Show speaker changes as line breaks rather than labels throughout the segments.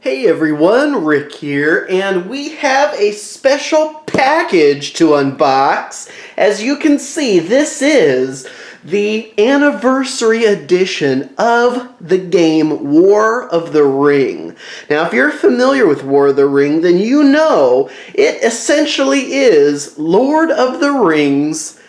Hey everyone, Rick here, and we have a special package to unbox. As you can see, this is the anniversary edition of the game War of the Ring. Now, if you're familiar with War of the Ring, then you know it essentially is Lord of the Rings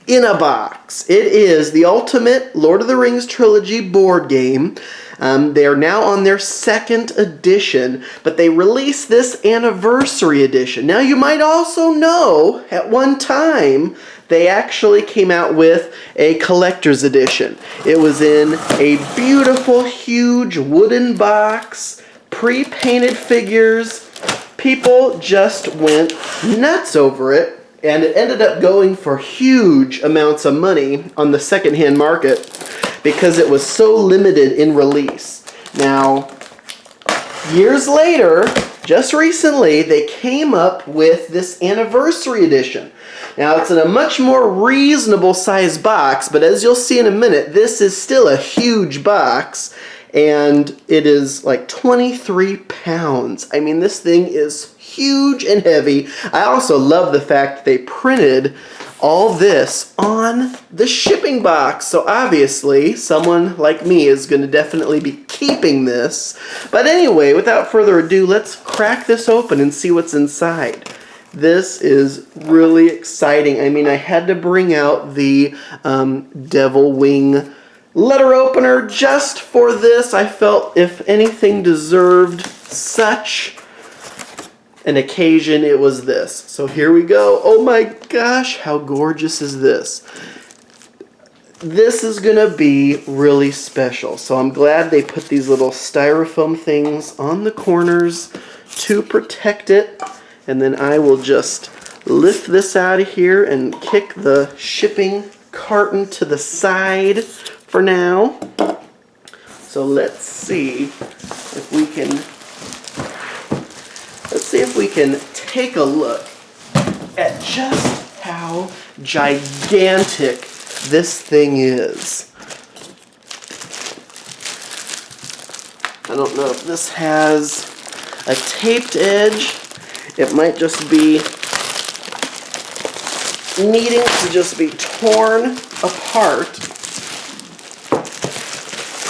in a box. It is the ultimate Lord of the Rings trilogy board game. They are now on their second edition, but they released this anniversary edition. Now, you might also know at one time they actually came out with a collector's edition. It was in a beautiful, huge wooden box, pre-painted figures. People just went nuts over it. And it ended up going for huge amounts of money on the secondhand market because it was so limited in release. Now, years later, just recently, they came up with this anniversary edition. Now, it's in a much more reasonable size box, but as you'll see in a minute, this is still a huge box. And it is like 23 pounds. I mean, this thing is huge and heavy. I also love the fact that they printed all this on the shipping box. So obviously, someone like me is going to definitely be keeping this. But anyway, without further ado, let's crack this open and see what's inside. This is really exciting. I mean, I had to bring out the Devil Wing letter opener just for this. I felt if anything deserved such an occasion, it was this. So here we go. Oh my gosh, how gorgeous is this? This is gonna be really special. So I'm glad they put these little styrofoam things on the corners to protect it. And then I will just lift this out of here and kick the shipping carton to the side for now. So let's see if we can take a look at just how gigantic this thing is. I don't know if this has a taped edge. It might just be needing to just be torn apart.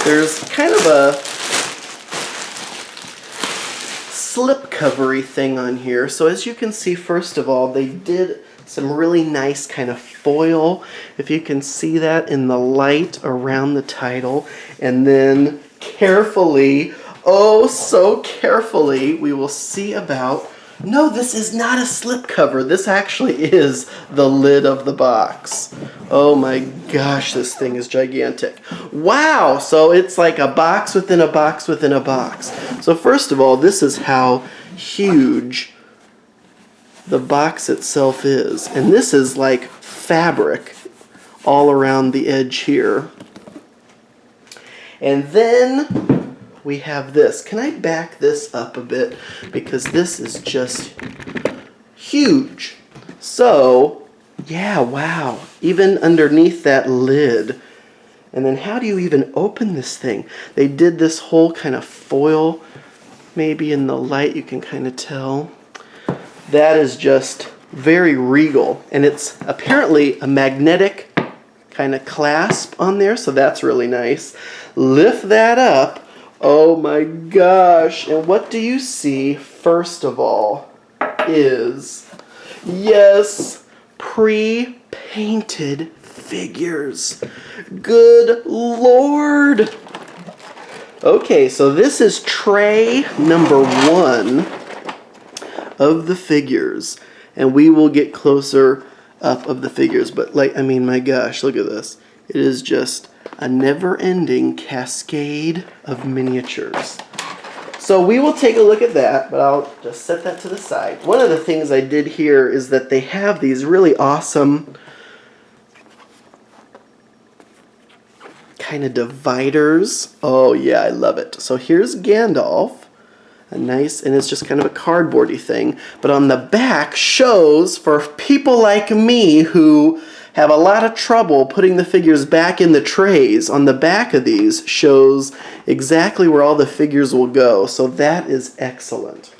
There's kind of a slipcovery thing on here. So as you can see, first of all, they did some really nice kind of foil, if you can see that in the light around the title. And then carefully, oh so carefully, we will see about... No, this is not a slipcover. This actually is the lid of the box. Oh my gosh, this thing is gigantic. Wow, so it's like a box within a box within a box. So first of all, this is how huge the box itself is. And this is like fabric all around the edge here. And then we have this. Can I back this up a bit? Because this is just huge. So, yeah, wow. Even underneath that lid. And then how do you even open this thing? They did this whole kind of foil. Maybe in the light you can kind of tell. That is just very regal. And it's apparently a magnetic kind of clasp on there. So that's really nice. Lift that up. Oh my gosh, and what do you see, first of all, is, yes, pre-painted figures. Good Lord! Okay, so this is tray number 1 of the figures, and we will get closer up of the figures, but like, I mean, my gosh, look at this. It is just a never-ending cascade of miniatures. So we will take a look at that, but I'll just set that to the side. One of the things I did here is that they have these really awesome kind of dividers. Oh yeah, I love it. So here's Gandalf. A nice, and it's just kind of a cardboardy thing. But on the back shows, for people like me who have a lot of trouble putting the figures back in the trays. On the back of these shows exactly where all the figures will go, so that is excellent.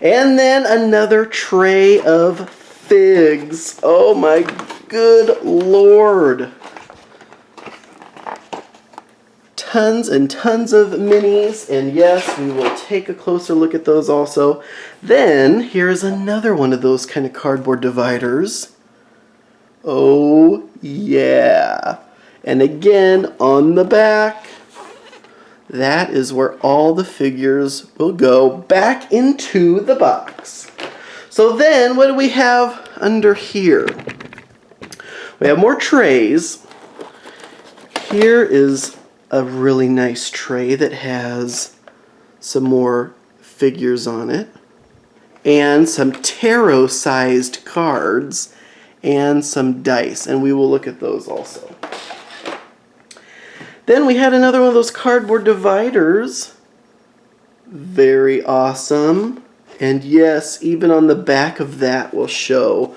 And then another tray of figs. Oh my good Lord. Tons and tons of minis, and yes, we will take a closer look at those also. Then, here's another one of those kind of cardboard dividers. Oh yeah. And again, on the back, that is where all the figures will go back into the box. So then, what do we have under here? We have more trays. Here is a really nice tray that has some more figures on it, and some tarot-sized cards, and some dice, and we will look at those also. Then we had another one of those cardboard dividers. Very awesome. And yes, even on the back of that will show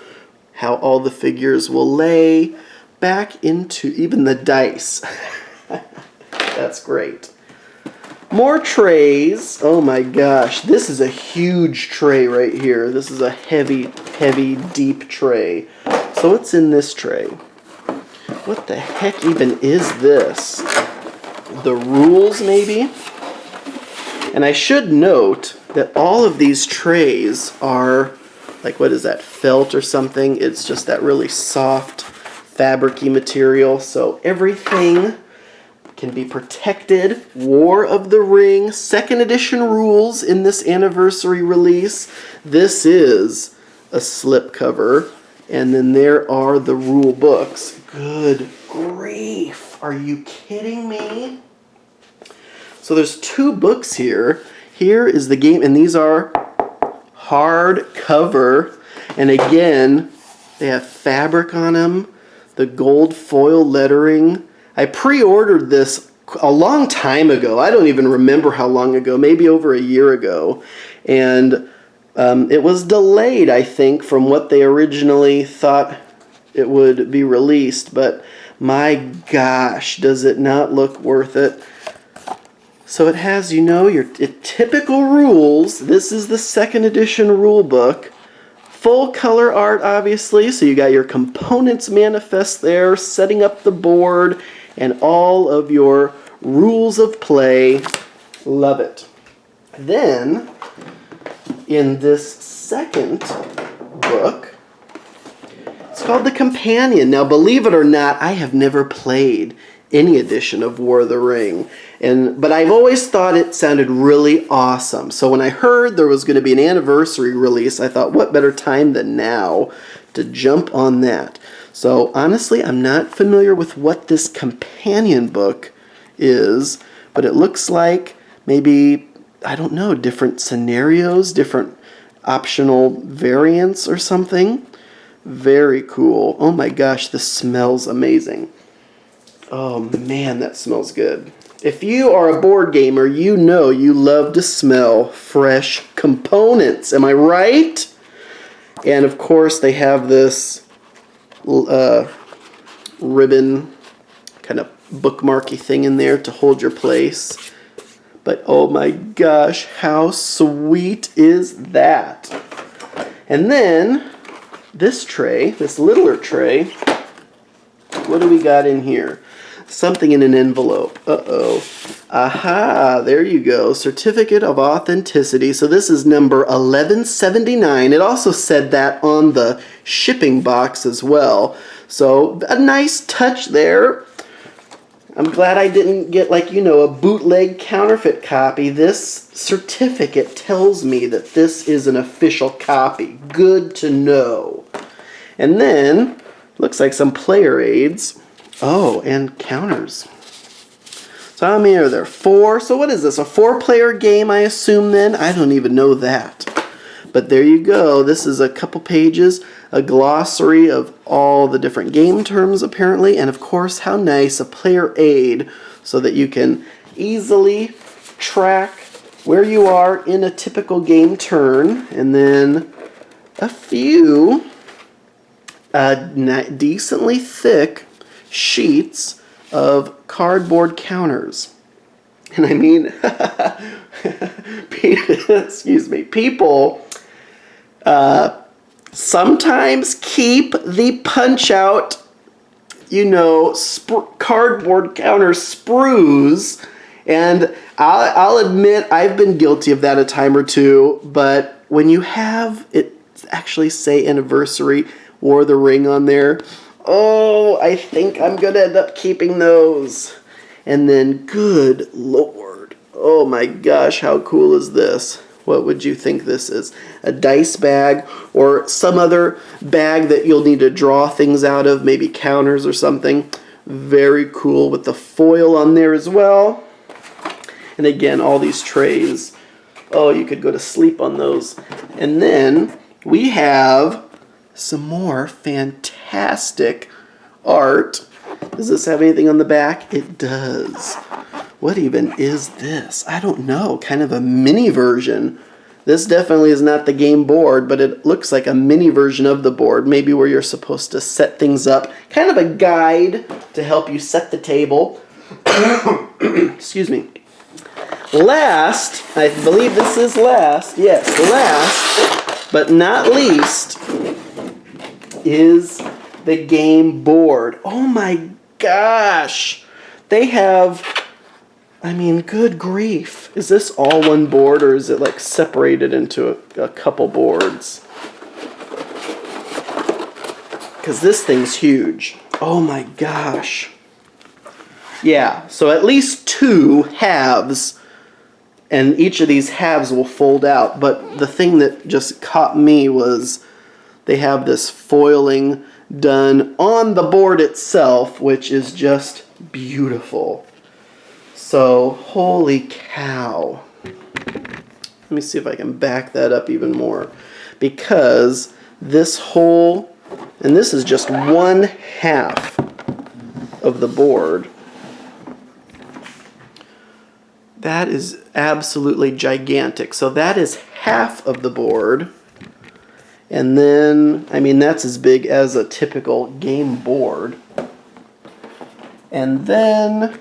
how all the figures will lay back into even the dice. That's great. More trays. Oh my gosh, this is a huge tray right here. This is a heavy, heavy, deep tray. So what's in this tray? What the heck even is this? The rules, maybe? And I should note that all of these trays are, like, what is that, felt or something? It's just that really soft, fabric-y material. So everything can be protected. War of the Ring, 2nd edition rules in this anniversary release. This is a slipcover, and then there are the rule books. Good grief, are you kidding me? So there's 2 books here. Here is the game, and these are hardcover, and again, they have fabric on them, the gold foil lettering. I pre-ordered this a long time ago. I don't even remember how long ago, maybe over a year ago. And it was delayed, I think, from what they originally thought it would be released. But my gosh, does it not look worth it? So it has, you know, your typical rules. This is the 2nd edition rule book. Full color art, obviously. So you got your components manifest there, setting up the board, and all of your rules of play. Love it. Then, in this 2nd book, it's called The Companion. Now, believe it or not, I have never played any edition of War of the Ring, but I've always thought it sounded really awesome. So when I heard there was going to be an anniversary release, I thought, what better time than now to jump on that? So honestly, I'm not familiar with what this companion book is, but it looks like maybe, I don't know, different scenarios, different optional variants or something. Very cool. Oh my gosh, this smells amazing. Oh man, that smells good. If you are a board gamer, you know you love to smell fresh components. Am I right? And of course, they have this ribbon kind of bookmarky thing in there to hold your place. But oh my gosh, how sweet is that? And then this tray, this littler tray, what do we got in here? Something in an envelope. Uh-oh. Aha, there you go. Certificate of Authenticity. So this is number 1179. It also said that on the shipping box as well. So a nice touch there. I'm glad I didn't get, like, you know, a bootleg counterfeit copy. This certificate tells me that this is an official copy. Good to know. And then, looks like some player aids. Oh, and counters. So how many are there? 4. So what is this? A 4-player game, I assume then? I don't even know that. But there you go. This is a couple pages, a glossary of all the different game terms apparently, and of course, how nice, a player aid so that you can easily track where you are in a typical game turn, and then a few decently thick sheets of cardboard counters. And I mean, excuse me, people sometimes keep the punch-out, you know, cardboard counter sprues. And I'll admit I've been guilty of that a time or two, but when you have it actually say anniversary or the ring on there, oh, I think I'm going to end up keeping those. And then, good Lord, oh my gosh, how cool is this? What would you think this is? A dice bag or some other bag that you'll need to draw things out of, maybe counters or something. Very cool with the foil on there as well. And again, all these trays. Oh, you could go to sleep on those. And then we have some more fantastic art. Does this have anything on the back? It does. What even is this? I don't know. Kind of a mini version. This definitely is not the game board, but it looks like a mini version of the board. Maybe where you're supposed to set things up. Kind of a guide to help you set the table. Excuse me. Last, I believe this is last. Yes, last, but not least, is the game board. Oh my gosh. They have, I mean, good grief. Is this all one board or is it like separated into a couple boards? Because this thing's huge. Oh my gosh. Yeah, so at least 2 halves, and each of these halves will fold out. But the thing that just caught me was they have this foiling done on the board itself, which is just beautiful. So, holy cow. Let me see if I can back that up even more. Because this whole, and this is just 1/2 of the board. That is absolutely gigantic. So that is half of the board. And then, I mean, that's as big as a typical game board. And then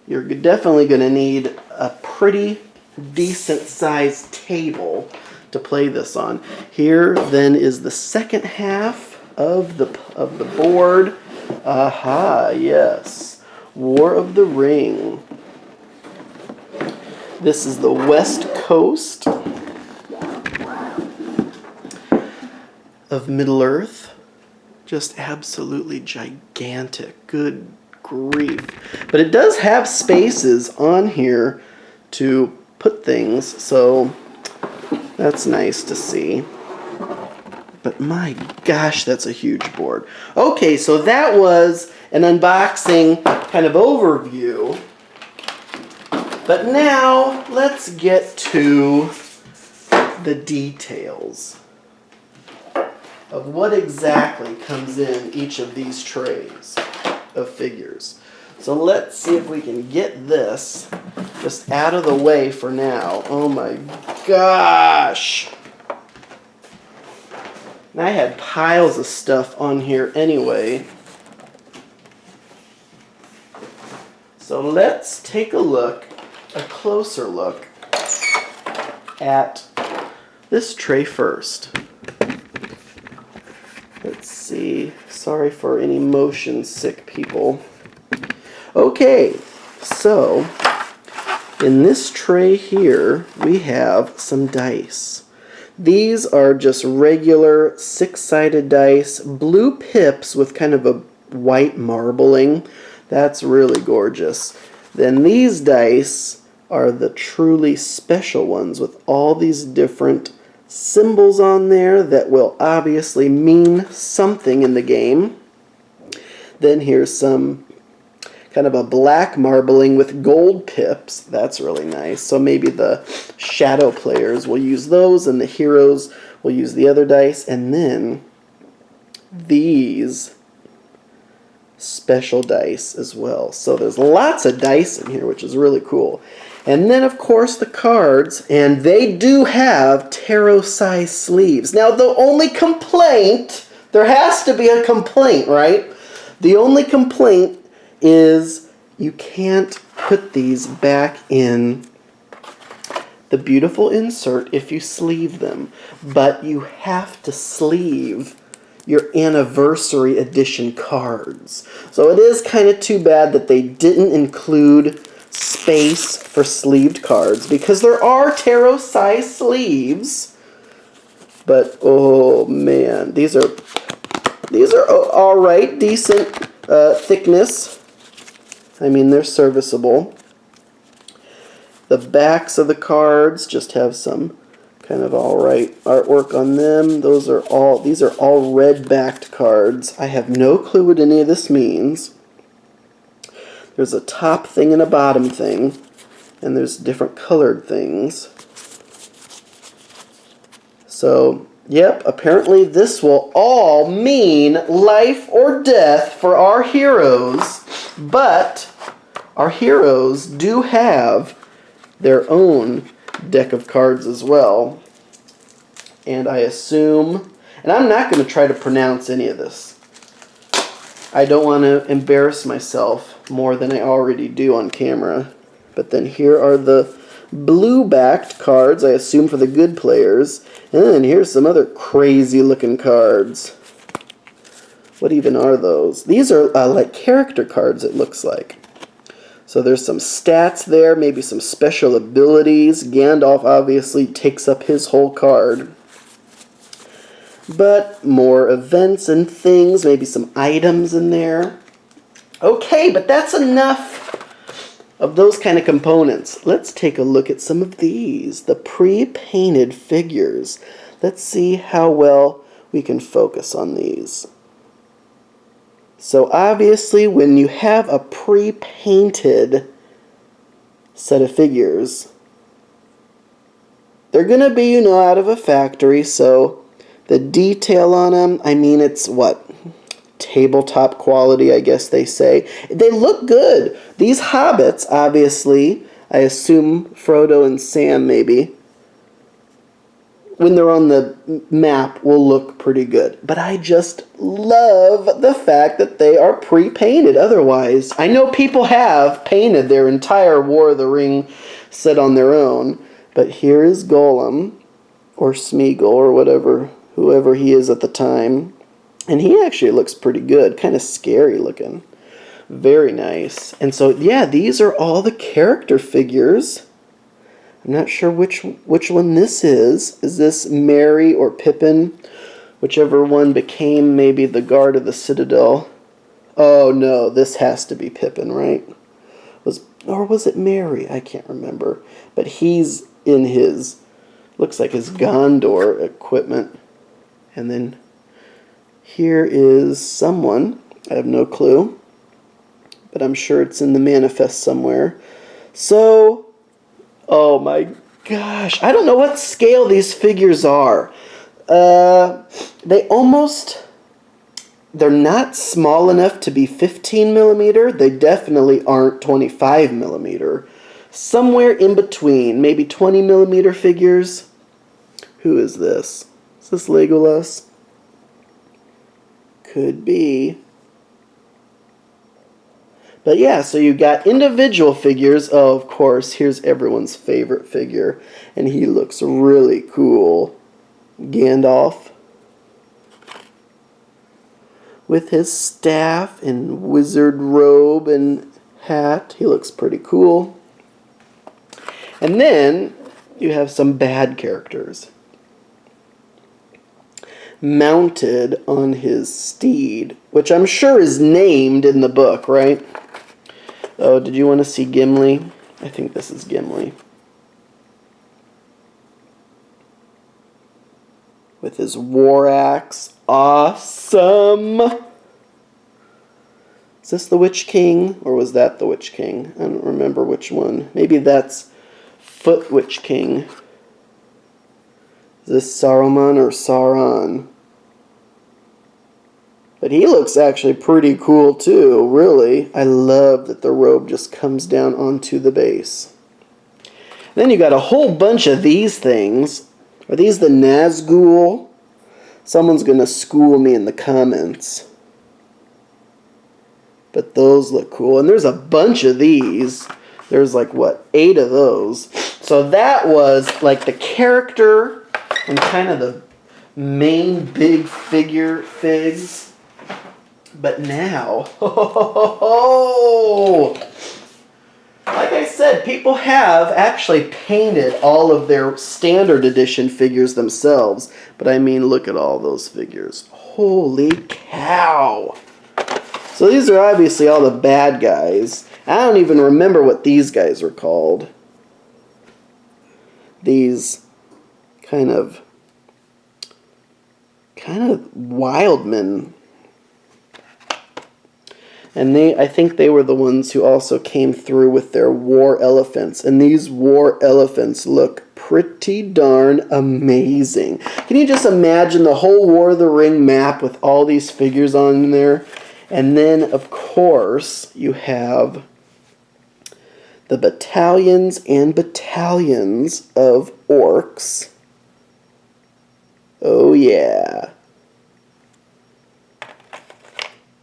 you're definitely going to need a pretty decent sized table to play this on. Here then is the second half of the board. Aha, yes. War of the Ring. This is the West Coast of Middle-earth. Just absolutely gigantic. Good grief. But it does have spaces on here to put things, so that's nice to see. But my gosh, that's a huge board. Okay, so that was an unboxing kind of overview. But now, let's get to the details of what exactly comes in each of these trays of figures. So let's see if we can get this just out of the way for now. Oh my gosh! And I had piles of stuff on here anyway. So let's take a closer look at this tray first. Let's see. Sorry for any motion sick people. Okay, so in this tray here, we have some dice. These are just regular 6-sided dice, blue pips with kind of a white marbling. That's really gorgeous. Then these dice are the truly special ones with all these different symbols on there that will obviously mean something in the game. Then here's some kind of a black marbling with gold pips. That's really nice. So maybe the shadow players will use those and the heroes will use the other dice. And then these special dice as well. So there's lots of dice in here, which is really cool. And then, of course, the cards, and they do have tarot-sized sleeves. Now, the only complaint, there has to be a complaint, right? The only complaint is you can't put these back in the beautiful insert if you sleeve them. But you have to sleeve your anniversary edition cards. So it is kind of too bad that they didn't include space for sleeved cards, because there are tarot-sized sleeves. But oh man, these are all right, decent thickness. I mean, they're serviceable. The backs of the cards just have some kind of all right artwork on them. These are all red-backed cards. I have no clue what any of this means. There's a top thing and a bottom thing, and there's different colored things. So, yep, apparently this will all mean life or death for our heroes, but our heroes do have their own deck of cards as well. And I assume, and I'm not going to try to pronounce any of this. I don't want to embarrass myself more than I already do on camera. But then here are the blue-backed cards, I assume for the good players. And then here's some other crazy-looking cards. What even are those? These are like character cards, it looks like. So there's some stats there, maybe some special abilities. Gandalf obviously takes up his whole card. But more events and things, maybe some items in there. Okay, but that's enough of those kind of components. Let's take a look at some of these, the pre-painted figures. Let's see how well we can focus on these. So obviously when you have a pre-painted set of figures, they're going to be, you know, out of a factory, so the detail on them, I mean, it's what? Tabletop quality, I guess they say. They look good. These hobbits, obviously, I assume Frodo and Sam maybe, when they're on the map, will look pretty good. But I just love the fact that they are pre-painted. Otherwise, I know people have painted their entire War of the Ring set on their own. But here is Gollum, or Smeagol, or whatever, whoever he is at the time. And he actually looks pretty good. Kind of scary looking. Very nice. And so, yeah, these are all the character figures. I'm not sure which one this is. Is this Merry or Pippin? Whichever one became maybe the guard of the Citadel. Oh, no, this has to be Pippin, right? Or was it Merry? I can't remember. But he's in his, looks like his Gondor equipment. And then here is someone. I have no clue. But I'm sure it's in the manifest somewhere. So, oh my gosh. I don't know what scale these figures are. They're not small enough to be 15 millimeter. They definitely aren't 25 millimeter. Somewhere in between. Maybe 20 millimeter figures. Who is this? Is this Legolas? Could be. But yeah, so you got individual figures. Oh, of course, here's everyone's favorite figure. And he looks really cool. Gandalf. With his staff and wizard robe and hat. He looks pretty cool. And then you have some bad characters. Mounted on his steed, which I'm sure is named in the book, right? Oh, did you want to see Gimli? I think this is Gimli. With his war axe. Awesome! Is this the Witch King? Or was that the Witch King? I don't remember which one. Maybe that's Foot Witch King. Is this Saruman or Sauron? But he looks actually pretty cool too, really. I love that the robe just comes down onto the base. Then you got a whole bunch of these things. Are these the Nazgul? Someone's going to school me in the comments. But those look cool. And there's a bunch of these. There's like, what, 8 of those. So that was like the character and kind of the main big figure figs. But now, like I said, people have actually painted all of their standard edition figures themselves. But I mean, look at all those figures. Holy cow. So these are obviously all the bad guys. I don't even remember what these guys are called. These kind of wildmen. And I think they were the ones who also came through with their war elephants. And these war elephants look pretty darn amazing. Can you just imagine the whole War of the Ring map with all these figures on there? And then, of course, you have the battalions and battalions of orcs. Oh, yeah.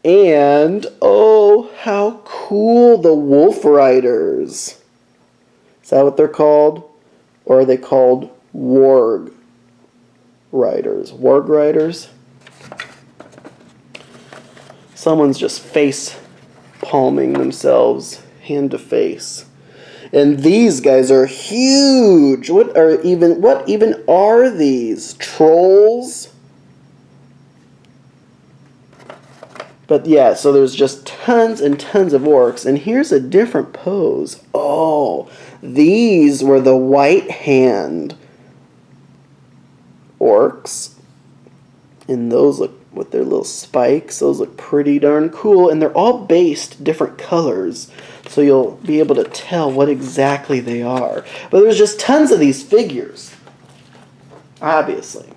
And, oh, how cool, the Wolf Riders. Is that what they're called? Or are they called Warg Riders? Warg Riders? Someone's just face palming themselves hand to face. And these guys are huge. What even are these? Trolls? But yeah, so there's just tons and tons of orcs. And here's a different pose. Oh, these were the white hand orcs. And those look, with their little spikes, those look pretty darn cool. And they're all based different colors, so you'll be able to tell what exactly they are. But there's just tons of these figures, obviously.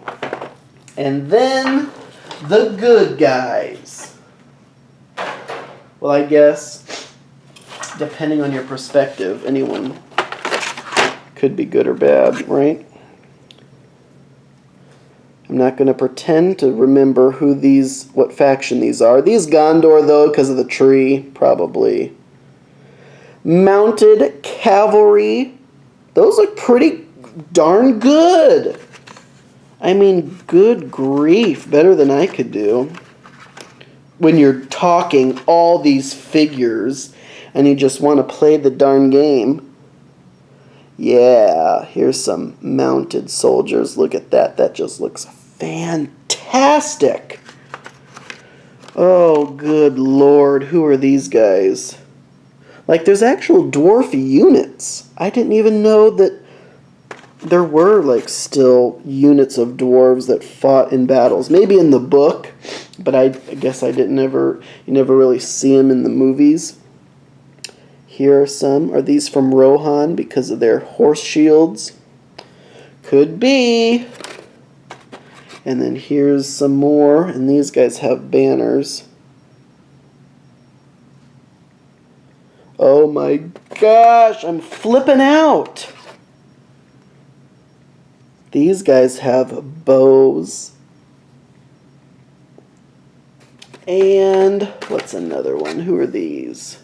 And then the good guys. Well, I guess, depending on your perspective, anyone could be good or bad, right? I'm not going to pretend to remember what faction these are. These Gondor, though, because of the tree, probably. Mounted Cavalry. Those look pretty darn good. I mean, good grief. Better than I could do. When you're talking all these figures and you just want to play the darn game. Yeah, here's some mounted soldiers. Look at that. That just looks fantastic. Oh, good Lord. Who are these guys? Like, there's actual dwarf units. I didn't even know that there were, like, still units of dwarves that fought in battles. Maybe in the book, but I guess you never really see them in the movies. Here are some. Are these from Rohan because of their horse shields? Could be. And then here's some more, and these guys have banners. Oh my gosh, I'm flipping out. These guys have bows. And what's another one? Who are these?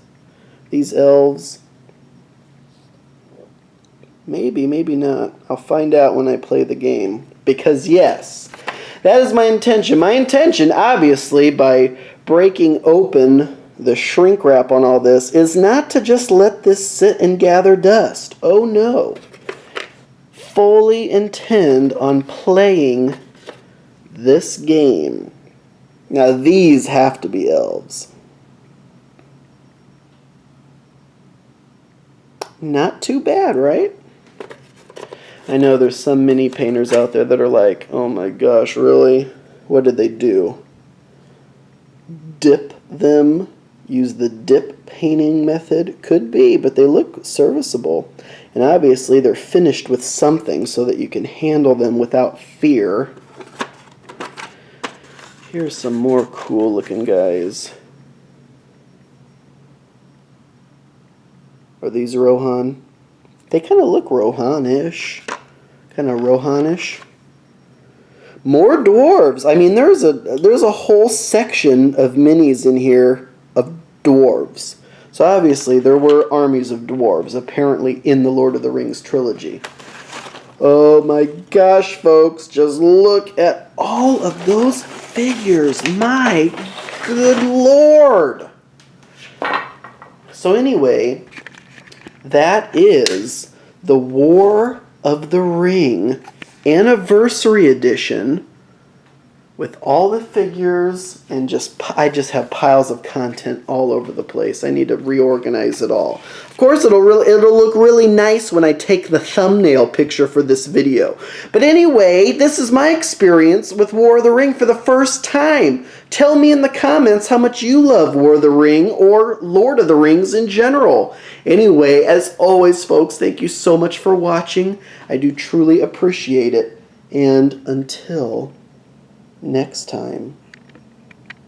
These elves? Maybe, maybe not. I'll find out when I play the game. Because yes, that is my intention. My intention, obviously, by breaking open the shrink wrap on all this, is not to just let this sit and gather dust. Oh no. Fully intend on playing this game. Now these have to be elves. Not too bad, right? I know there's some mini painters out there that are like, oh my gosh, really? What did they do? Dip them? Use the dip painting method? Could be, but they look serviceable. And obviously they're finished with something so that you can handle them without fear. Here's some more cool looking guys. Are these Rohan? They kind of look Rohan-ish. Kind of Rohan-ish. More dwarves. I mean, there's a whole section of minis in here of dwarves. So obviously there were armies of dwarves apparently in the Lord of the Rings trilogy. Oh my gosh, folks, just look at all of those figures. My good lord. So anyway, that is the War of the Ring Anniversary Edition with all the figures, and I just have piles of content all over the place. I need to reorganize it all. Of course, it'll look really nice when I take the thumbnail picture for this video. But anyway, this is my experience with War of the Ring for the first time. Tell me in the comments how much you love War of the Ring or Lord of the Rings in general. Anyway, as always, folks, thank you so much for watching. I do truly appreciate it. And until next time.